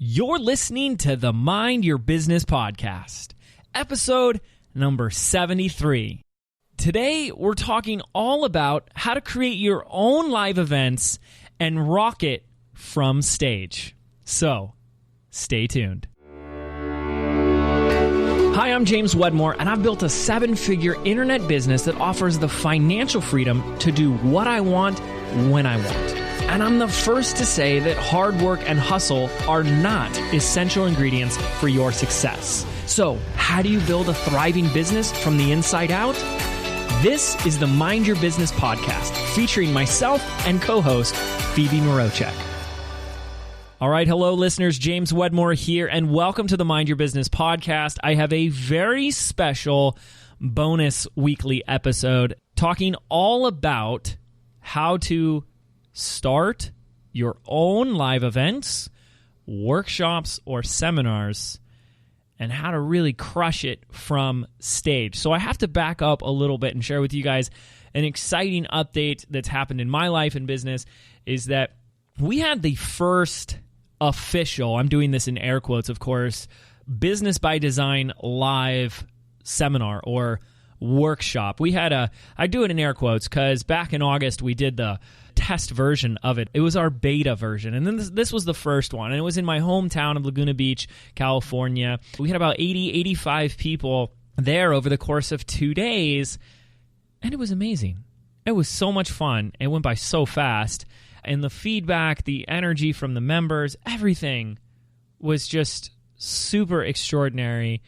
You're listening to the Mind Your Business podcast, episode number 73. Today, we're talking all about how to create your own live events and rock it from stage. So, stay tuned. Hi, I'm James Wedmore, and I've built a 7-figure internet business that offers the financial freedom to do what I want when I want. And I'm the first to say that hard work and hustle are not essential ingredients for your success. So, how do you build a thriving business from the inside out? This is the Mind Your Business podcast, featuring myself and co-host Phoebe Mroczek. All right, hello listeners, James Wedmore here, and welcome to the Mind Your Business podcast. I have a very special bonus weekly episode talking all about how to start your own live events, workshops, or seminars, and how to really crush it from stage. So I have to back up a little bit and share with you guys an exciting update that's happened in my life and business is that we had the first official, I'm doing this in air quotes, of course, Business by Design live seminar or workshop. I do it in air quotes because back in August we did the test version of it. It was our beta version. And then this was the first one. And it was in my hometown of Laguna Beach, California. We had about 85 people there over the course of 2 days. And it was amazing. It was so much fun. It went by so fast. And the feedback, the energy from the members, everything was just super extraordinary.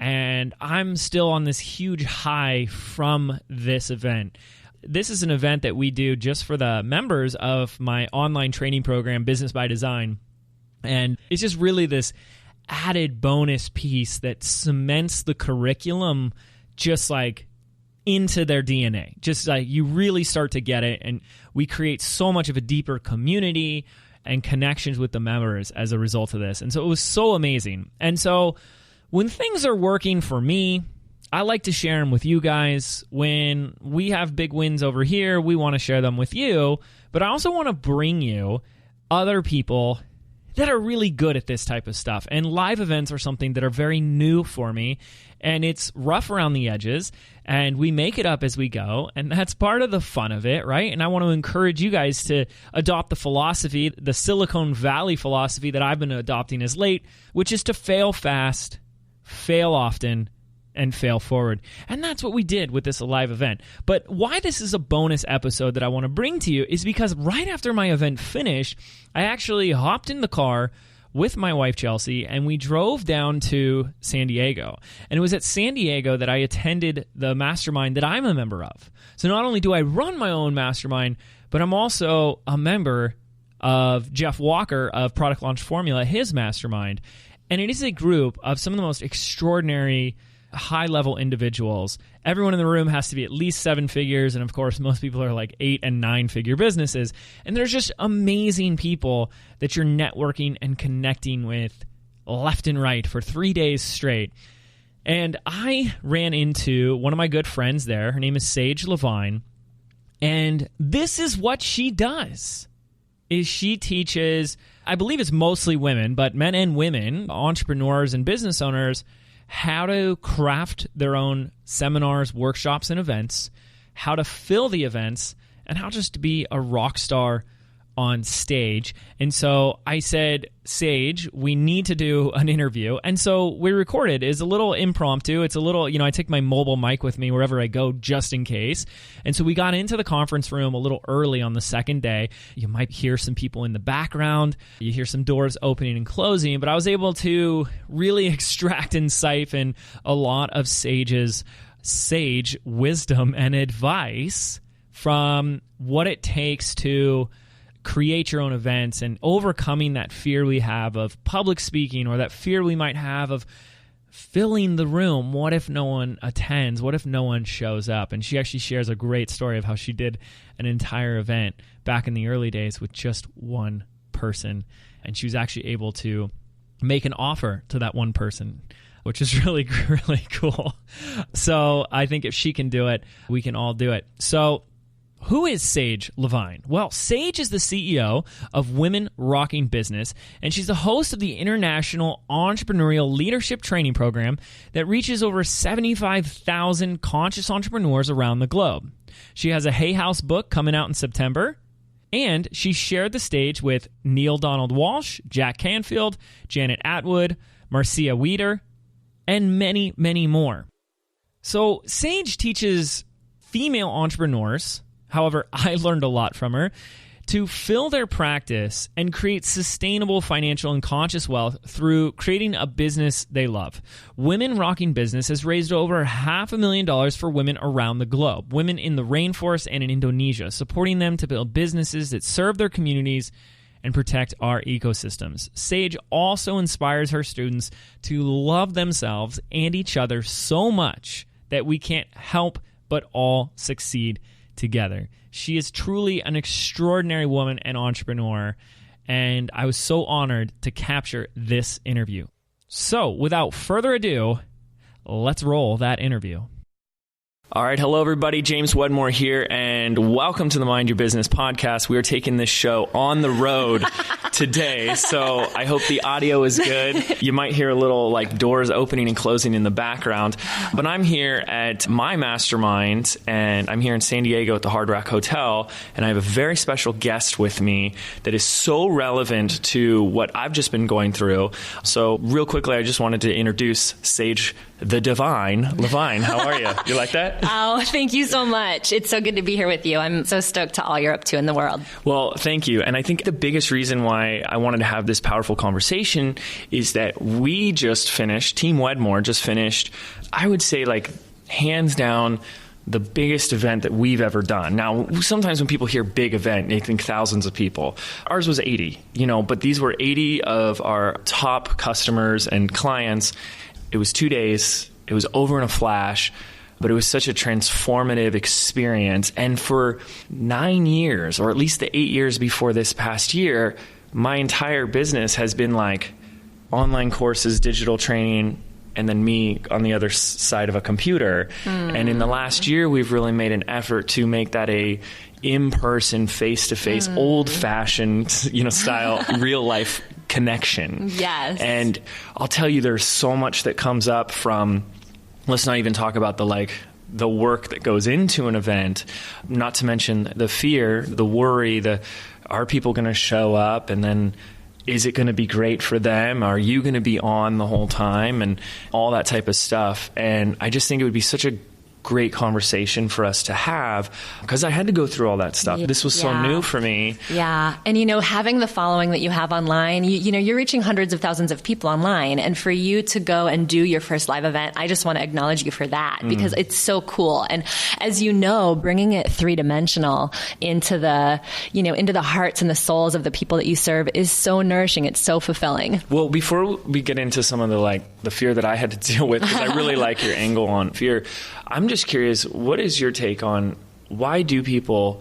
And I'm still on this huge high from this event. This is an event that we do just for the members of my online training program, Business by Design. And it's just really this added bonus piece that cements the curriculum just like into their DNA. Just like you really start to get it. And we create so much of a deeper community and connections with the members as a result of this. And so it was so amazing. And so when things are working for me, I like to share them with you guys. When we have big wins over here, we want to share them with you. But I also want to bring you other people that are really good at this type of stuff. And live events are something that are very new for me. And it's rough around the edges. And we make it up as we go. And that's part of the fun of it, right? And I want to encourage you guys to adopt the philosophy, the Silicon Valley philosophy that I've been adopting as late, which is to fail fast, fail often, and fail forward. And that's what we did with this live event. But why this is a bonus episode that I want to bring to you is because right after my event finished, I actually hopped in the car with my wife, Chelsea, and we drove down to San Diego. And it was at San Diego that I attended the mastermind that I'm a member of. So not only do I run my own mastermind, but I'm also a member of Jeff Walker of Product Launch Formula, his mastermind. And it is a group of some of the most extraordinary high-level individuals. Everyone in the room has to be at least 7 figures, and of course, most people are like 8- and 9-figure businesses. And there's just amazing people that you're networking and connecting with left and right for 3 days straight. And I ran into one of my good friends there. Her name is Sage Lavine, and this is what she does. Is she teaches, I believe it's mostly women, but men and women, entrepreneurs and business owners, how to craft their own seminars, workshops, and events, how to fill the events, and how just to be a rock star on stage. And so I said, Sage, we need to do an interview. And so we recorded. It's a little impromptu. It's a little, I take my mobile mic with me wherever I go just in case. And so we got into the conference room a little early on the second day. You might hear some people in the background. You hear some doors opening and closing. But I was able to really extract and siphon a lot of Sage's sage wisdom and advice from what it takes to create your own events and overcoming that fear we have of public speaking or that fear we might have of filling the room. What if no one attends? What if no one shows up? And she actually shares a great story of how she did an entire event back in the early days with just one person. And she was actually able to make an offer to that one person, which is really, really cool. So I think if she can do it, we can all do it. So Who is Sage Lavine? Well, Sage is the CEO of Women Rocking Business, and she's the host of the International Entrepreneurial Leadership Training Program that reaches over 75,000 conscious entrepreneurs around the globe. She has a Hay House book coming out in September, and she shared the stage with Neil Donald Walsh, Jack Canfield, Janet Atwood, Marcia Wieder, and many, many more. So Sage teaches female entrepreneurs, however, I learned a lot from her, to fill their practice and create sustainable financial and conscious wealth through creating a business they love. Women Rocking Business has raised over $500,000 for women around the globe, women in the rainforest and in Indonesia, supporting them to build businesses that serve their communities and protect our ecosystems. Sage also inspires her students to love themselves and each other so much that we can't help but all succeed together. She is truly an extraordinary woman and entrepreneur, and I was so honored to capture this interview. So, without further ado, let's roll that interview. All right. Hello, everybody. James Wedmore here, and welcome to the Mind Your Business podcast. We are taking this show on the road today, so I hope the audio is good. You might hear a little like doors opening and closing in the background, but I'm here at my mastermind, and I'm here in San Diego at the Hard Rock Hotel, and I have a very special guest with me that is so relevant to what I've just been going through. So real quickly, I just wanted to introduce Sage the Divine Levine. How are you? You like that? Oh, thank you so much. It's so good to be here with you. I'm so stoked to all you're up to in the world. Well, thank you. And I think the biggest reason why I wanted to have this powerful conversation is that we just finished, Team Wedmore just finished, I would say like hands down, the biggest event that we've ever done. Now, sometimes when people hear big event, they think thousands of people. Ours was 80, but these were 80 of our top customers and clients. It was 2 days. It was over in a flash, but it was such a transformative experience. And for 9 years, or at least the 8 years before this past year, my entire business has been like online courses, digital training, and then me on the other side of a computer. And in the last year, we've really made an effort to make that a in-person, face-to-face, old-fashioned, style, real-life connection. Yes. And I'll tell you, there's so much that comes up from, let's not even talk about the work that goes into an event, not to mention the fear, the worry, are people going to show up, and then is it going to be great for them? Are you going to be on the whole time? And all that type of stuff. And I just think it would be such a great conversation for us to have, because I had to go through all that stuff. This was so new for me. Yeah. And, having the following that you have online, you're reaching hundreds of thousands of people online. And for you to go and do your first live event, I just want to acknowledge you for that, because it's so cool. And as you know, bringing it three-dimensional into the hearts and the souls of the people that you serve is so nourishing. It's so fulfilling. Well, before we get into some of the fear that I had to deal with, because I really like your angle on fear, I'm just curious, what is your take on why do people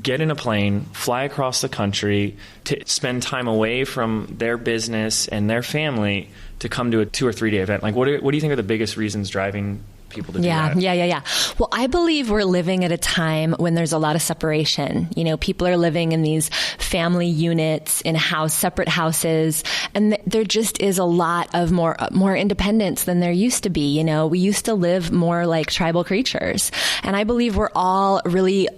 get in a plane, fly across the country to spend time away from their business and their family to come to a 2 or 3 day event? Like, what do you think are the biggest reasons driving people to do that? Yeah. Well, I believe we're living at a time when there's a lot of separation. People are living in these family units, in separate houses, and there just is a lot of more independence than there used to be. We used to live more like tribal creatures, and I believe we're all really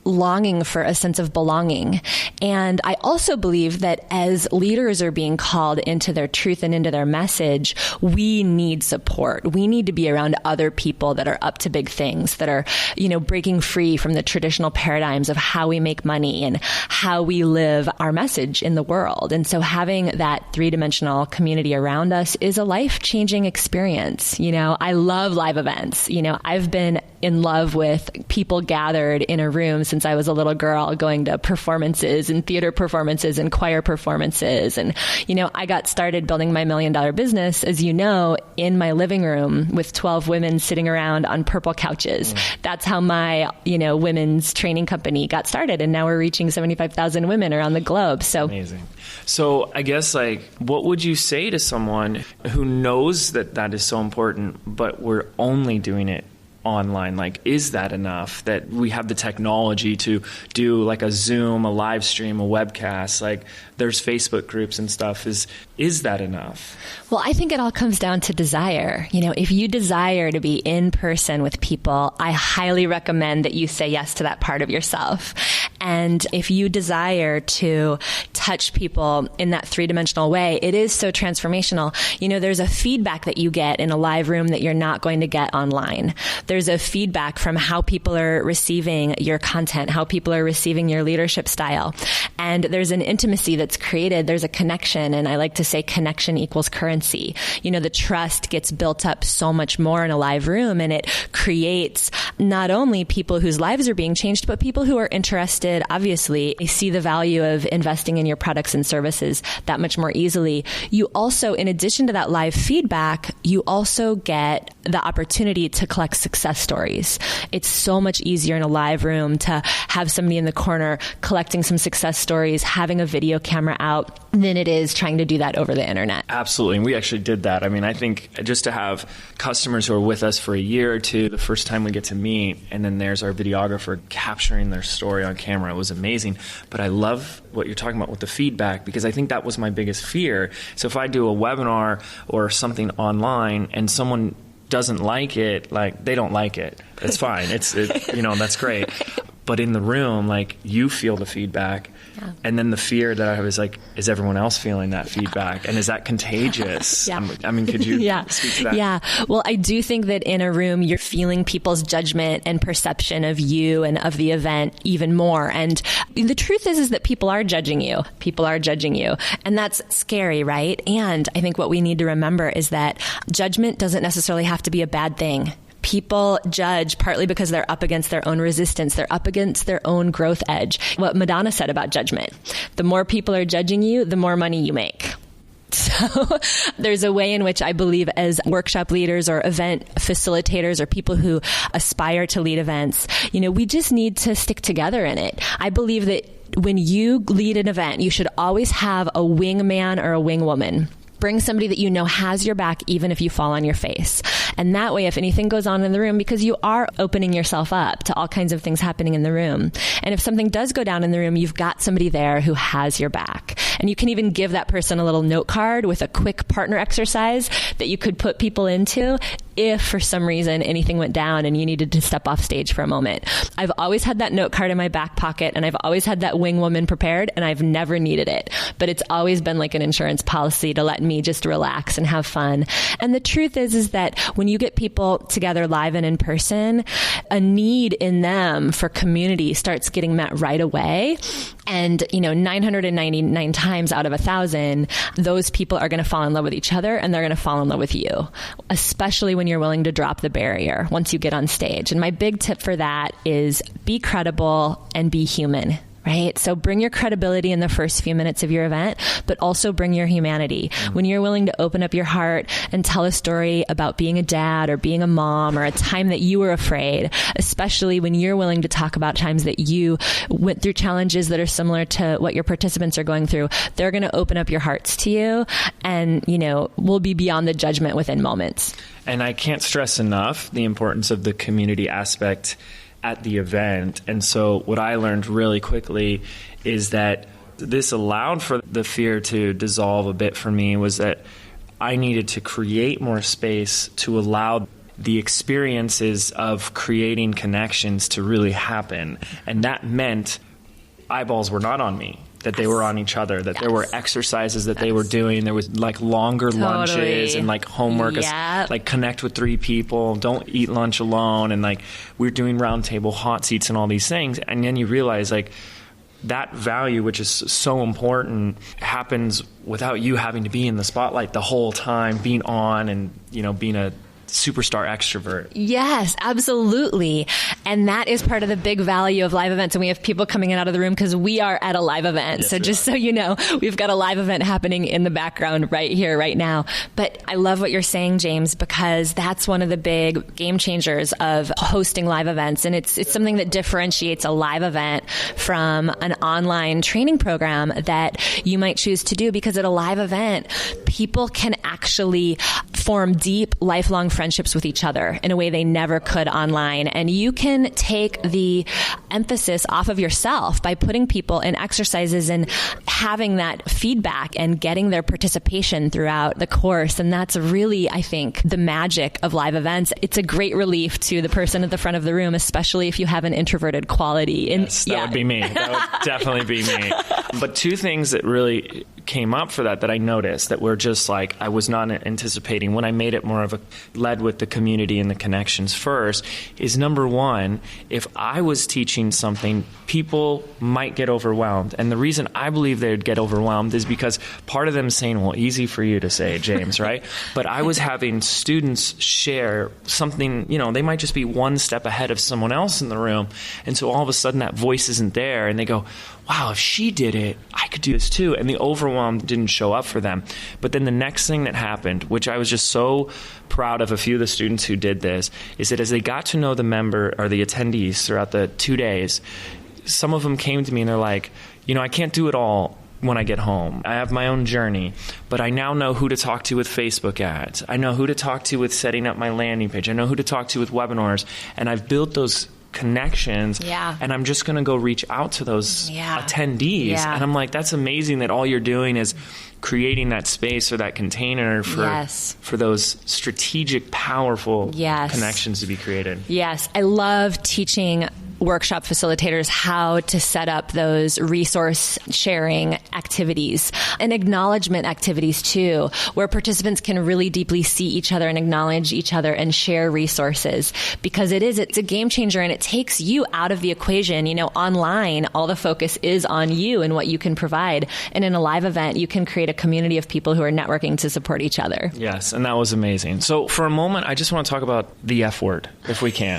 longing for a sense of belonging. And I also believe that as leaders are being called into their truth and into their message, we need support. We need to be around other people that are up to big things, that are, breaking free from the traditional paradigms of how we make money and how we live our message in the world. And so having that three-dimensional community around us is a life-changing experience. I love live events. I've been in love with people gathered in a room since I was a little girl, going to performances and theater performances and choir performances. And, I got started building my $1 million business, as you know, in my living room with 12 women sitting around on purple couches. That's how my, women's training company got started. And now we're reaching 75,000 women around the globe. So amazing. So I guess what would you say to someone who knows that is so important, but we're only doing it online? Like, is that enough that we have the technology to do like a Zoom, a live stream, a webcast? Like, there's Facebook groups and stuff. Is that enough? Well, I think it all comes down to desire. You know, if you desire to be in person with people, I highly recommend that you say yes to that part of yourself. And if you desire to touch people in that three-dimensional way, it is so transformational. You know, there's a feedback that you get in a live room that you're not going to get online. There's a feedback from how people are receiving your content, how people are receiving your leadership style. And there's an intimacy that's created. There's a connection. And I like to say connection equals currency. You know, the trust gets built up so much more in a live room, and it creates not only people whose lives are being changed, but people who are interested. Obviously, they see the value of investing in your products and services that much more easily. You also, in addition to that live feedback, you also get the opportunity to collect success stories. It's so much easier in a live room to have somebody in the corner collecting some success stories, having a video camera out, than it is trying to do that over the internet. Absolutely. And we actually did that. I mean, I think just to have customers who are with us for a year or two, the first time we get to meet, and then there's our videographer capturing their story on camera, it was amazing. But I love what you're talking about with the feedback, because I think that was my biggest fear. So if I do a webinar or something online and someone doesn't like it, like, they don't like it. It's fine. You know, that's great. But in the room, like, you feel the feedback. Yeah. And then the fear that I have is like, is everyone else feeling that feedback? And is that contagious? Yeah. I mean, could you speak to that? Yeah. Well, I do think that in a room, you're feeling people's judgment and perception of you and of the event even more. And the truth is that people are judging you. People are judging you. And that's scary, right? And I think what we need to remember is that judgment doesn't necessarily have to be a bad thing. People judge partly because they're up against their own resistance. They're up against their own growth edge. What Madonna said about judgment: the more people are judging you, the more money you make. So there's a way in which I believe, as workshop leaders or event facilitators or people who aspire to lead events, you know, we just need to stick together in it. I believe that when you lead an event, you should always have a wingman or a wingwoman. Bring somebody that you know has your back, even if you fall on your face. And that way, if anything goes on in the room, because you are opening yourself up to all kinds of things happening in the room. And if something does go down in the room, you've got somebody there who has your back. And you can even give that person a little note card with a quick partner exercise that you could put people into if for some reason anything went down and you needed to step off stage for a moment. I've always had that note card in my back pocket, and I've always had that wing woman prepared, and I've never needed it. But it's always been like an insurance policy to let me just relax and have fun. And the truth is that when you get people together live and in person, a need in them for community starts getting met right away. And, you know, 999 times out of 1,000, those people are going to fall in love with each other, and they're going to fall in love with you, especially when you're willing to drop the barrier once you get on stage. And my big tip for that is be credible and be human. Right? So bring your credibility in the first few minutes of your event, but also bring your humanity. When you're willing to open up your heart and tell a story about being a dad or being a mom or a time that you were afraid, especially when you're willing to talk about times that you went through challenges that are similar to what your participants are going through, they're going to open up your hearts to you, and, you know, we'll be beyond the judgment within moments. And I can't stress enough the importance of the community aspect at the event. And so what I learned really quickly is that this allowed for the fear to dissolve a bit for me, was that I needed to create more space to allow the experiences of creating connections to really happen. And that meant eyeballs were not on me, that they were on each other, that there were exercises that they were doing. There was like longer lunches and like homework, like connect with 3 people, don't eat lunch alone. And like we're doing round table hot seats and all these things. And then you realize like that value, which is so important, happens without you having to be in the spotlight the whole time, being on and, you know, being a superstar extrovert. Yes, absolutely. And that is part of the big value of live events. And we have people coming in out of the room because we are at a live event. Yes, so just so you know, we've got a live event happening in the background right here, right now. But I love what you're saying, James, because that's one of the big game changers of hosting live events. And it's something that differentiates a live event from an online training program that you might choose to do, because at a live event, people can actually form deep, lifelong friendships with each other in a way they never could online. And you can take the emphasis off of yourself by putting people in exercises and having that feedback and getting their participation throughout the course. And that's really, I think, the magic of live events. It's a great relief to the person at the front of the room, especially if you have an introverted quality. And yes, that would be me. That would definitely be me. But two things that really came up for that I noticed that were just like I was not anticipating when I made it more of a led with the community and the connections first is number one, if I was teaching something, people might get overwhelmed. And the reason I believe they'd get overwhelmed is because part of them saying, well, easy for you to say, James, right? But I was having students share something, they might just be one step ahead of someone else in the room. And so all of a sudden that voice isn't there and they go, wow, if she did it, I could do this too. And the overwhelm didn't show up for them. But then the next thing that happened, which I was just so proud of a few of the students who did this, is that as they got to know the member or the attendees throughout the 2 days, some of them came to me and they're like, I can't do it all when I get home. I have my own journey, but I now know who to talk to with Facebook ads. I know who to talk to with setting up my landing page. I know who to talk to with webinars. And I've built those connections, and I'm just going to go reach out to those attendees. And I'm like, that's amazing that all you're doing is creating that space or that container for those strategic, powerful connections to be created. Yes. I love teaching workshop facilitators how to set up those resource sharing activities and acknowledgement activities too, where participants can really deeply see each other and acknowledge each other and share resources, because it's a game changer and it takes you out of the equation. Online, all the focus is on you and what you can provide. And in a live event, you can create a community of people who are networking to support each other. Yes. And that was amazing. So for a moment, I just want to talk about the F word, if we can.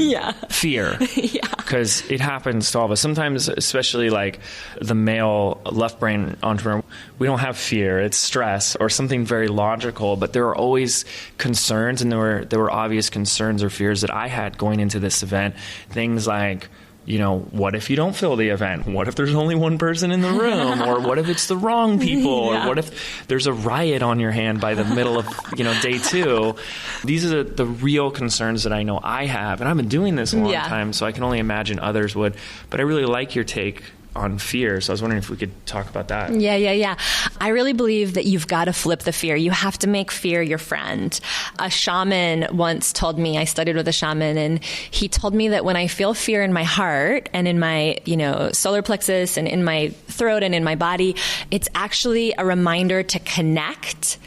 Fear. Because it happens to all of us. Sometimes, especially like the male left brain entrepreneur, we don't have fear. It's stress or something very logical, but there are always concerns, and there were obvious concerns or fears that I had going into this event. Things like, what if you don't fill the event? What if there's only one person in the room? Or what if it's the wrong people? Or what if there's a riot on your hand by the middle of, day 2? These are the real concerns that I know I have. And I've been doing this a long time, so I can only imagine others would. But I really like your take on fear. So I was wondering if we could talk about that. Yeah. I really believe that you've got to flip the fear. You have to make fear your friend. A shaman once told me, I studied with a shaman, and he told me that when I feel fear in my heart and in my, solar plexus and in my throat and in my body, it's actually a reminder to connect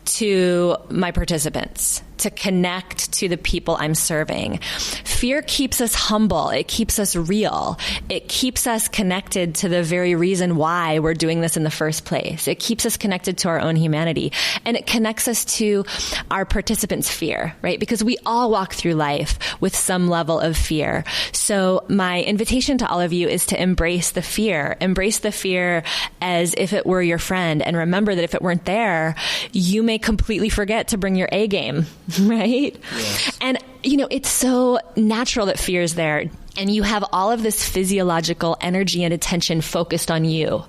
to my participants, to connect to the people I'm serving. Fear keeps us humble. It keeps us real. It keeps us connected to the very reason why we're doing this in the first place. It keeps us connected to our own humanity. And it connects us to our participants' fear, right? Because we all walk through life with some level of fear. So my invitation to all of you is to embrace the fear. Embrace the fear as if it were your friend. And remember that if it weren't there, you may completely forget to bring your A game. Right? Yes. And, it's so natural that fear is there. And you have all of this physiological energy and attention focused on you.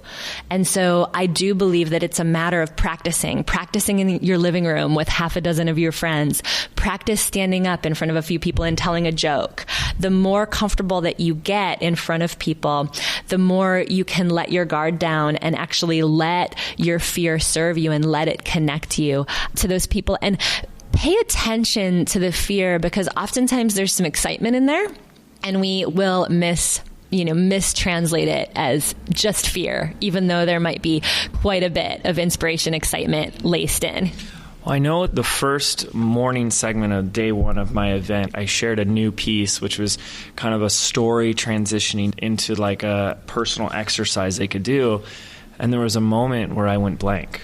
And so I do believe that it's a matter of practicing in your living room with half a dozen of your friends. Practice standing up in front of a few people and telling a joke. The more comfortable that you get in front of people, the more you can let your guard down and actually let your fear serve you and let it connect you to those people. And pay attention to the fear, because oftentimes there's some excitement in there and we will mistranslate it as just fear, even though there might be quite a bit of inspiration, excitement laced in. Well, I know the first morning segment of day 1 of my event, I shared a new piece, which was kind of a story transitioning into like a personal exercise they could do. And there was a moment where I went blank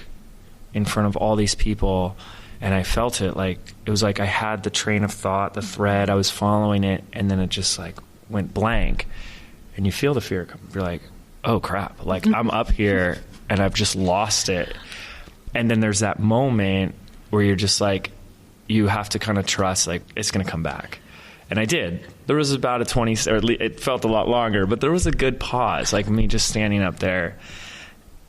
in front of all these people. And I felt it was like I had the train of thought, the thread, I was following it, and then it just went blank. And you feel the fear come. You're like, oh crap, I'm up here and I've just lost it. And then there's that moment where you're just you have to kind of trust it's going to come back. And I did. There was about a 20, or it felt a lot longer, but there was a good pause, me just standing up there.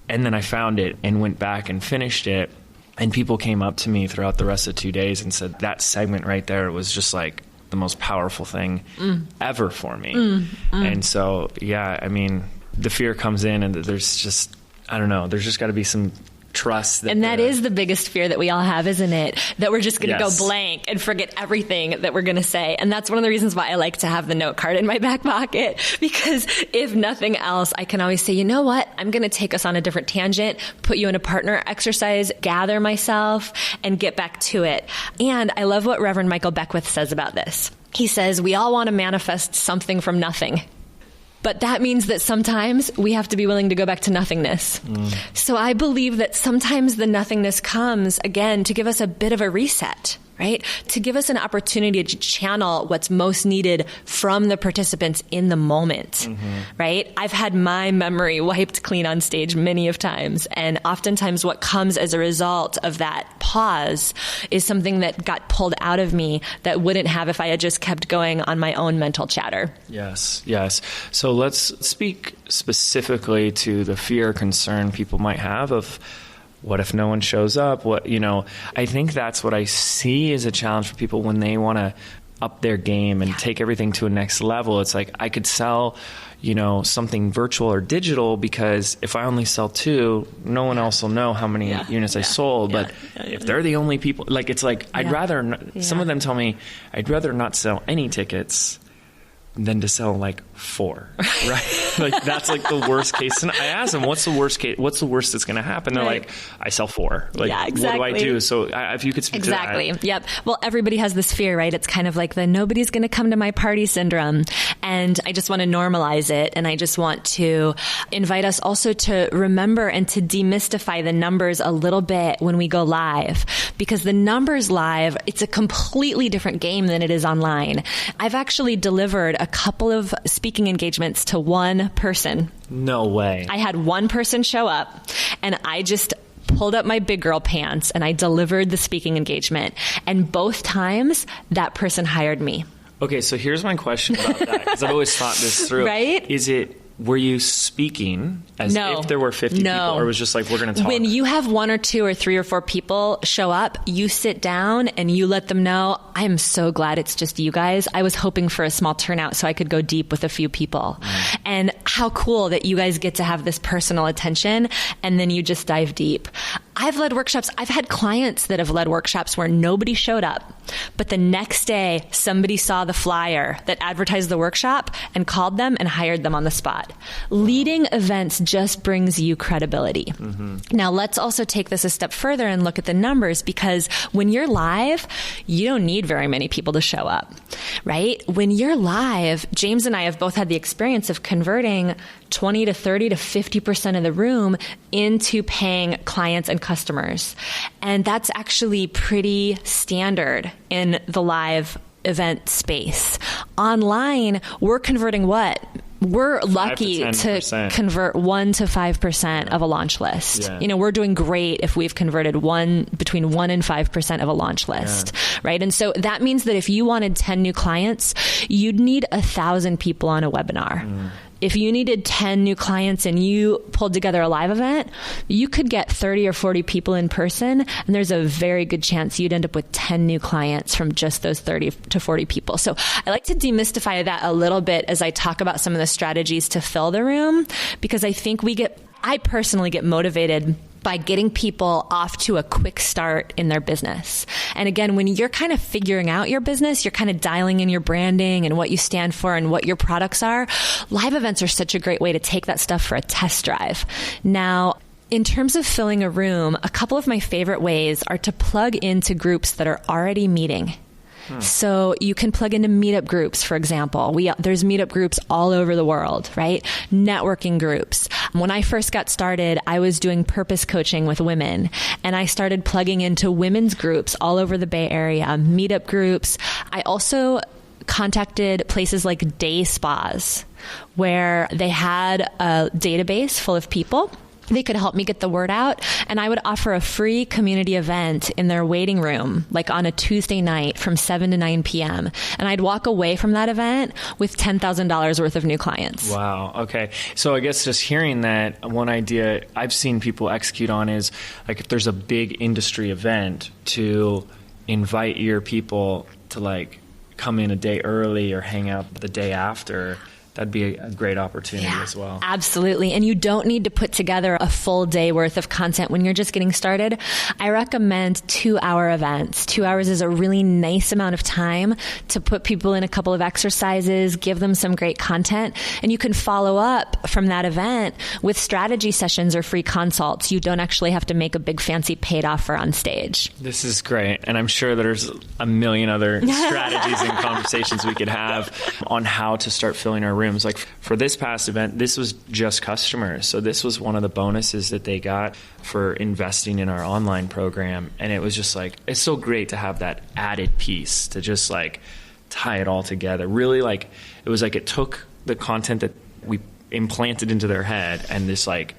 And then I found it and went back and finished it. And people came up to me throughout the rest of 2 days and said that segment right there was just like the most powerful thing ever for me. And so, yeah, I mean, the fear comes in and there's just, I don't know, there's just got to be some trust. And that is the biggest fear that we all have, isn't it? That we're just going to go blank and forget everything that we're going to say. And that's one of the reasons why I like to have the note card in my back pocket, because if nothing else, I can always say, you know what? I'm going to take us on a different tangent, put you in a partner exercise, gather myself, and get back to it. And I love what Reverend Michael Beckwith says about this. He says, we all want to manifest something from nothing. But that means that sometimes we have to be willing to go back to nothingness. So I believe that sometimes the nothingness comes, again, to give us a bit of a reset, right? To give us an opportunity to channel what's most needed from the participants in the moment, right? I've had my memory wiped clean on stage many of times. And oftentimes what comes as a result of that pause is something that got pulled out of me that wouldn't have if I had just kept going on my own mental chatter. Yes. So let's speak specifically to the fear, concern people might have of what if no one shows up? I think that's what I see as a challenge for people when they want to up their game and take everything to a next level. It's like I could sell, something virtual or digital, because if I only sell 2, no one else will know how many units I sold. But if they're the only people, I'd rather, some of them tell me, I'd rather not sell any tickets than to sell 4, right? That's the worst case. And I asked them, what's the worst case? What's the worst that's going to happen? They're like, I sell 4. Exactly. What do I do? So if you could speak to that. Yep. Well, everybody has this fear, right? It's kind of like the nobody's going to come to my party syndrome. And I just want to normalize it. And I just want to invite us also to remember and to demystify the numbers a little bit when we go live, because the numbers live, it's a completely different game than it is online. I've actually delivered a couple of speaking engagements to one person. No way. I had one person show up and I just pulled up my big girl pants and I delivered the speaking engagement. And both times that person hired me. Okay, so here's my question about that, because I've always thought this through. Right? Were you speaking as if there were 50 people, or it was just we're going to talk? When you have 1 or 2 or 3 or 4 people show up, you sit down and you let them know, I am so glad it's just you guys. I was hoping for a small turnout so I could go deep with a few people. And how cool that you guys get to have this personal attention and then you just dive deep. I've led workshops. I've had clients that have led workshops where nobody showed up, but the next day somebody saw the flyer that advertised the workshop and called them and hired them on the spot. Leading events just brings you credibility. Now let's also take this a step further and look at the numbers, because when you're live, you don't need very many people to show up, right? When you're live, James and I have both had the experience of converting 20 to 30 to 50% of the room into paying clients and customers. And that's actually pretty standard in the live event space. Online, we're converting what? We're lucky to convert 1 to 5% of a launch list. We're doing great if we've converted between 1 and 5% of a launch list, right? And so that means that if you wanted 10 new clients, you'd need 1,000 people on a webinar. If you needed 10 new clients and you pulled together a live event, you could get 30 or 40 people in person, and there's a very good chance you'd end up with 10 new clients from just those 30 to 40 people. So I like to demystify that a little bit as I talk about some of the strategies to fill the room, because I think I personally get motivated by getting people off to a quick start in their business. And again, when you're kind of figuring out your business, you're kind of dialing in your branding and what you stand for and what your products are, live events are such a great way to take that stuff for a test drive. Now, in terms of filling a room, a couple of my favorite ways are to plug into groups that are already meeting. So you can plug into meetup groups, for example. There's meetup groups all over the world, right? Networking groups. When I first got started, I was doing purpose coaching with women, and I started plugging into women's groups all over the Bay Area, meetup groups. I also contacted places like day spas, where they had a database full of people. they could help me get the word out. And I would offer a free community event in their waiting room, like on a Tuesday night from 7 to 9 p.m. And I'd walk away from that event with $10,000 worth of new clients. Wow. Okay. So I guess just hearing that, one idea I've seen people execute on is like if there's a big industry event, to invite your people to like come in a day early or hang out the day after. That'd be a great opportunity as well. Absolutely. And you don't need to put together a full day worth of content when you're just getting started. I recommend 2-hour events. 2 hours is a really nice amount of time to put people in a couple of exercises, give them some great content, and you can follow up from that event with strategy sessions or free consults. You don't actually have to make a big fancy paid offer on stage. This is great. And I'm sure there's a million other strategies and conversations we could have on how to start filling our rooms. Like for this past event, this was just customers. So this was one of the bonuses that they got for investing in our online program. And it was just like, it's so great to have that added piece to just like tie it all together. Really like, it was like it took the content that we implanted into their head and this like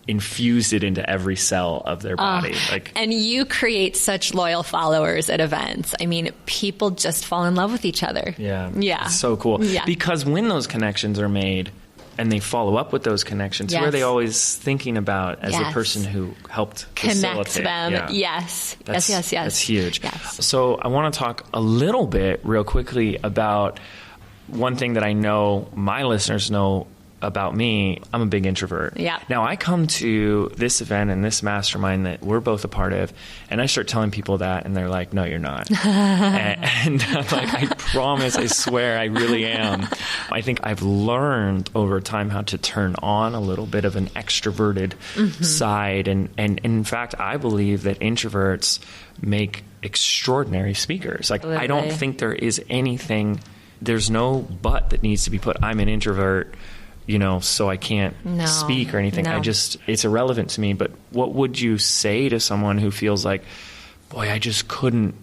infused it into every cell of their body. And you create such loyal followers at events. I mean, people just fall in love with each other. Yeah. Yeah. It's so cool. Yeah. Because when those connections are made and they follow up with those connections, who are they always thinking about as the person who helped connect facilitate? them? Yeah. Yes. Yes. That's huge. Yes. So I want to talk a little bit real quickly about one thing that I know my listeners know about me. I'm a big introvert. Yeah. Now I come to this event and this mastermind that we're both a part of, and I start telling people that, and they're like, "No, you're not." and I'm like, "I promise, I swear, I really am." I think I've learned over time how to turn on a little bit of an extroverted side, and in fact, I believe that introverts make extraordinary speakers. Like, I don't think there is anything. There's no but that needs to be put. I'm an introvert, so I can't speak or anything. No. It's irrelevant to me. But what would you say to someone who feels like, boy, I just couldn't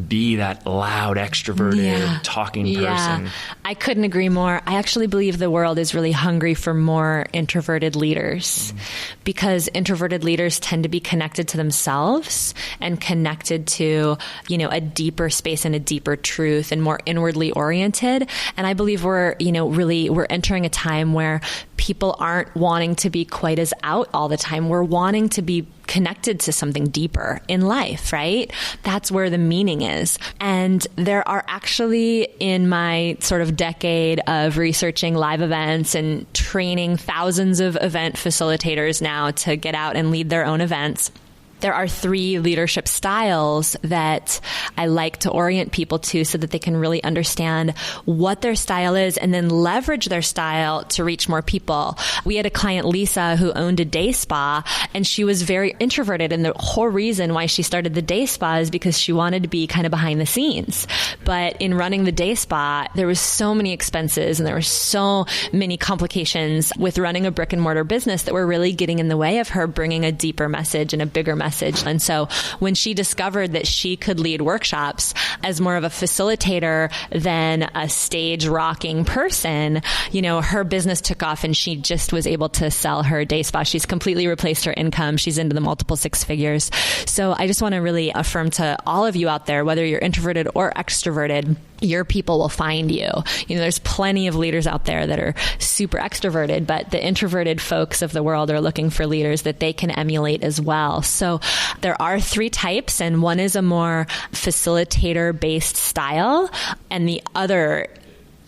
be that loud, extroverted, talking person? I couldn't agree more. I actually believe the world is really hungry for more introverted leaders because introverted leaders tend to be connected to themselves and connected to, a deeper space and a deeper truth and more inwardly oriented. And I believe we're entering a time where people aren't wanting to be quite as out all the time. We're wanting to be connected to something deeper in life, right? That's where the meaning is. And there are actually, in my sort of decade of researching live events and training thousands of event facilitators now to get out and lead their own events, there are 3 leadership styles that I like to orient people to so that they can really understand what their style is and then leverage their style to reach more people. We had a client, Lisa, who owned a day spa, and she was very introverted. And the whole reason why she started the day spa is because she wanted to be kind of behind the scenes. But in running the day spa, there was so many expenses and there were so many complications with running a brick and mortar business that were really getting in the way of her bringing a deeper message and a bigger message. And so when she discovered that she could lead workshops as more of a facilitator than a stage rocking person, her business took off and she just was able to sell her day spa. She's completely replaced her income. She's into the multiple 6 figures. So I just want to really affirm to all of you out there, whether you're introverted or extroverted, your people will find you. There's plenty of leaders out there that are super extroverted, but the introverted folks of the world are looking for leaders that they can emulate as well. So there are 3 types, and one is a more facilitator-based style, and the other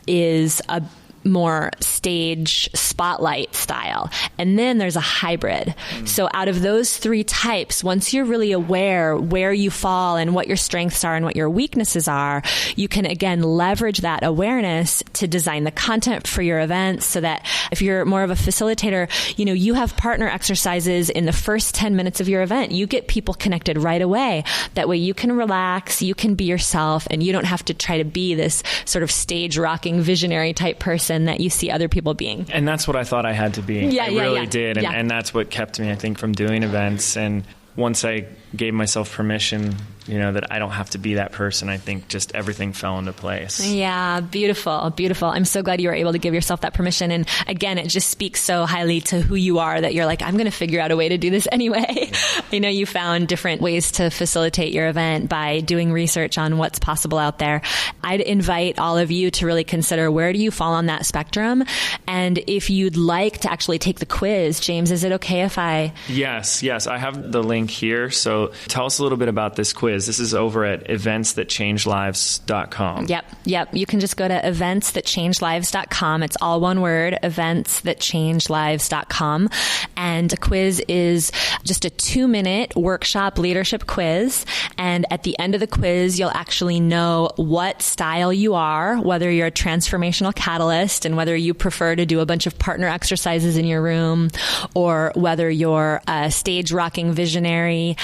is a more stage spotlight style. And then there's a hybrid. So out of those 3 types, once you're really aware where you fall and what your strengths are and what your weaknesses are, you can again leverage that awareness to design the content for your events so that if you're more of a facilitator, you have partner exercises in the first 10 minutes of your event. You get people connected right away. That way you can relax, you can be yourself, and you don't have to try to be this sort of stage rocking visionary type person that you see other people being. And that's what I thought I had to be. I really did. And that's what kept me, I think, from doing events. And once I gave myself permission, that I don't have to be that person, I think just everything fell into place. Yeah, beautiful, beautiful. I'm so glad you were able to give yourself that permission. And again, it just speaks so highly to who you are that you're like, I'm going to figure out a way to do this anyway. I know you found different ways to facilitate your event by doing research on what's possible out there. I'd invite all of you to really consider, where do you fall on that spectrum? And if you'd like to actually take the quiz, James, is it okay if I... Yes. I have the link here. So tell us a little bit about this quiz. This is over at eventsthatchangelives.com. Yep. You can just go to eventsthatchangelives.com. It's all one word, eventsthatchangelives.com. And a quiz is just a 2-minute workshop leadership quiz. And at the end of the quiz, you'll actually know what style you are, whether you're a transformational catalyst and whether you prefer to do a bunch of partner exercises in your room, or whether you're a stage rocking visionary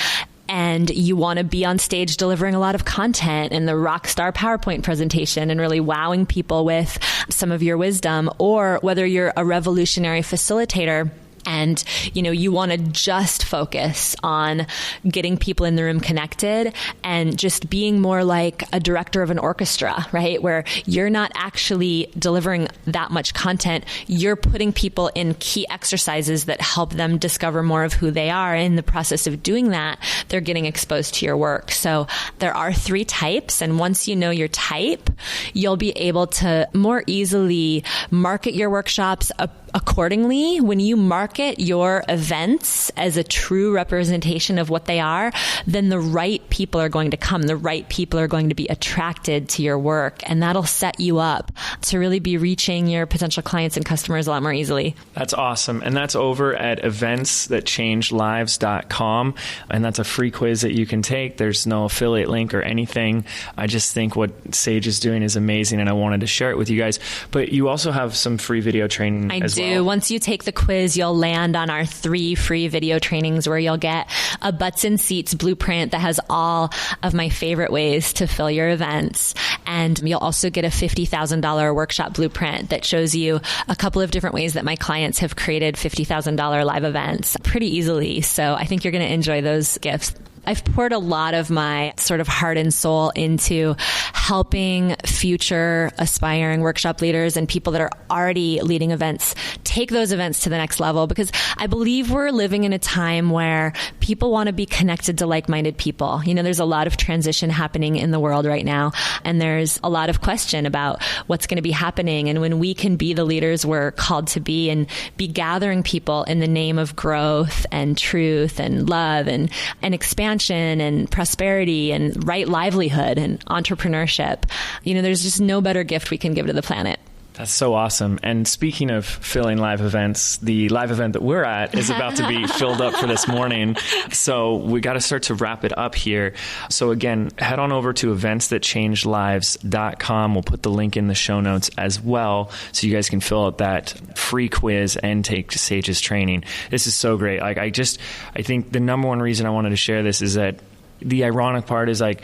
and you want to be on stage delivering a lot of content in the rock star PowerPoint presentation and really wowing people with some of your wisdom, or whether you're a revolutionary facilitator and, you want to just focus on getting people in the room connected and just being more like a director of an orchestra, right? Where you're not actually delivering that much content. You're putting people in key exercises that help them discover more of who they are. In the process of doing that, they're getting exposed to your work. So there are 3 types. And once you know your type, you'll be able to more easily market your workshops accordingly. When you market your events as a true representation of what they are, then the right people are going to come. The right people are going to be attracted to your work, and that'll set you up to really be reaching your potential clients and customers a lot more easily. That's awesome. And that's over at eventsthatchangelives.com. And that's a free quiz that you can take. There's no affiliate link or anything. I just think what Sage is doing is amazing, and I wanted to share it with you guys. But you also have some free video training as well. Once you take the quiz, you'll land on our 3 free video trainings where you'll get a butts and seats blueprint that has all of my favorite ways to fill your events. And you'll also get a $50,000 workshop blueprint that shows you a couple of different ways that my clients have created $50,000 live events pretty easily. So I think you're going to enjoy those gifts. I've poured a lot of my sort of heart and soul into helping future aspiring workshop leaders and people that are already leading events take those events to the next level, because I believe we're living in a time where people want to be connected to like-minded people. There's a lot of transition happening in the world right now, and there's a lot of question about what's going to be happening. And when we can be the leaders we're called to be and be gathering people in the name of growth and truth and love and expansion and prosperity and right livelihood and entrepreneurship, there's just no better gift we can give to the planet. That's so awesome. And speaking of filling live events, the live event that we're at is about to be filled up for this morning. So we got to start to wrap it up here. So again, head on over to eventsthatchangelives.com. We'll put the link in the show notes as well, so you guys can fill out that free quiz and take Sage's training. This is so great. I think the number one reason I wanted to share this is that the ironic part is an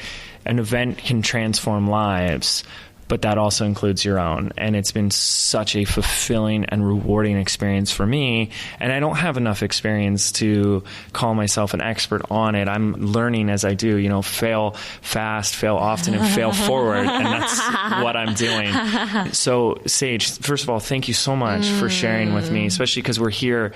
event can transform lives, but that also includes your own. And it's been such a fulfilling and rewarding experience for me. And I don't have enough experience to call myself an expert on it. I'm learning as I do, fail fast, fail often, and fail forward. And that's what I'm doing. So Sage, first of all, thank you so much for sharing with me, especially because we're here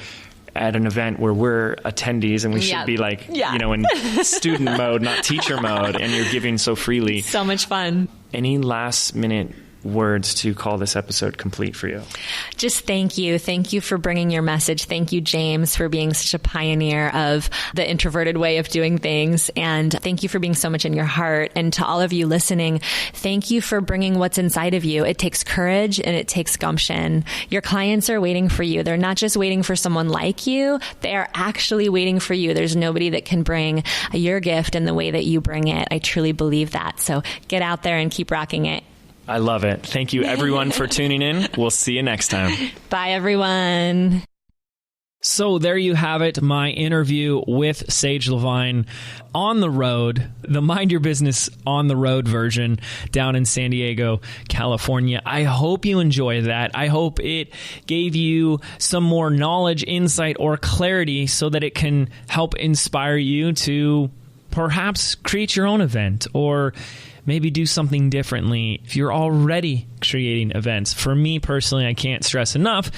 at an event where we're attendees and we should be in student mode, not teacher mode, and you're giving so freely. So much fun. Any last minute words to call this episode complete for you? Just thank you. Thank you for bringing your message. Thank you, James, for being such a pioneer of the introverted way of doing things. And thank you for being so much in your heart. And to all of you listening, thank you for bringing what's inside of you. It takes courage and it takes gumption. Your clients are waiting for you. They're not just waiting for someone like you. They are actually waiting for you. There's nobody that can bring your gift in the way that you bring it. I truly believe that. So get out there and keep rocking it. I love it. Thank you, everyone, for tuning in. We'll see you next time. Bye, everyone. So there you have it, my interview with Sage Lavine on the road, the Mind Your Business on the Road version down in San Diego, California. I hope you enjoy that. I hope it gave you some more knowledge, insight, or clarity so that it can help inspire you to perhaps create your own event, or maybe do something differently if you're already creating events. For me personally, I can't stress enough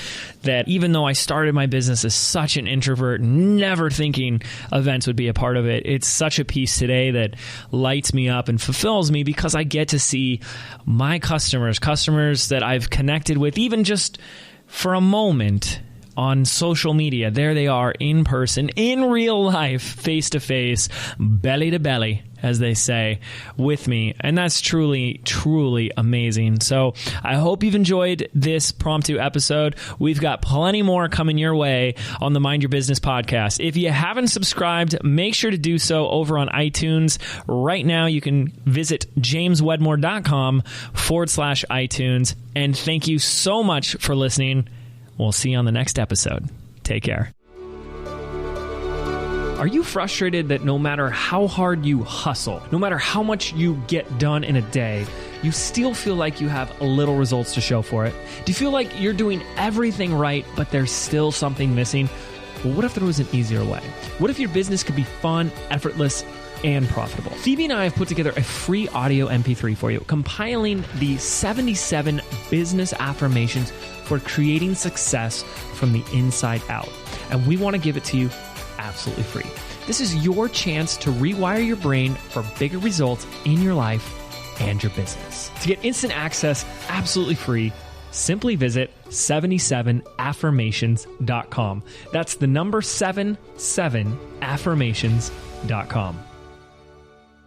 that even though I started my business as such an introvert, never thinking events would be a part of it, it's such a piece today that lights me up and fulfills me because I get to see my customers that I've connected with, even just for a moment on social media. There they are in person, in real life, face to face, belly to belly, as they say, with me. And that's truly, truly amazing. So I hope you've enjoyed this Promptu episode. We've got plenty more coming your way on the Mind Your Business podcast. If you haven't subscribed, make sure to do so over on iTunes. Right now, you can visit jameswedmore.com/iTunes. And thank you so much for listening. We'll see you on the next episode. Take care. Are you frustrated that no matter how hard you hustle, no matter how much you get done in a day, you still feel like you have little results to show for it? Do you feel like you're doing everything right, but there's still something missing? Well, what if there was an easier way? What if your business could be fun, effortless, and profitable? Phoebe and I have put together a free audio MP3 for you, compiling the 77 business affirmations for creating success from the inside out. And we want to give it to you absolutely free. This is your chance to rewire your brain for bigger results in your life and your business. To get instant access absolutely free, simply visit 77affirmations.com. That's the number 77affirmations.com.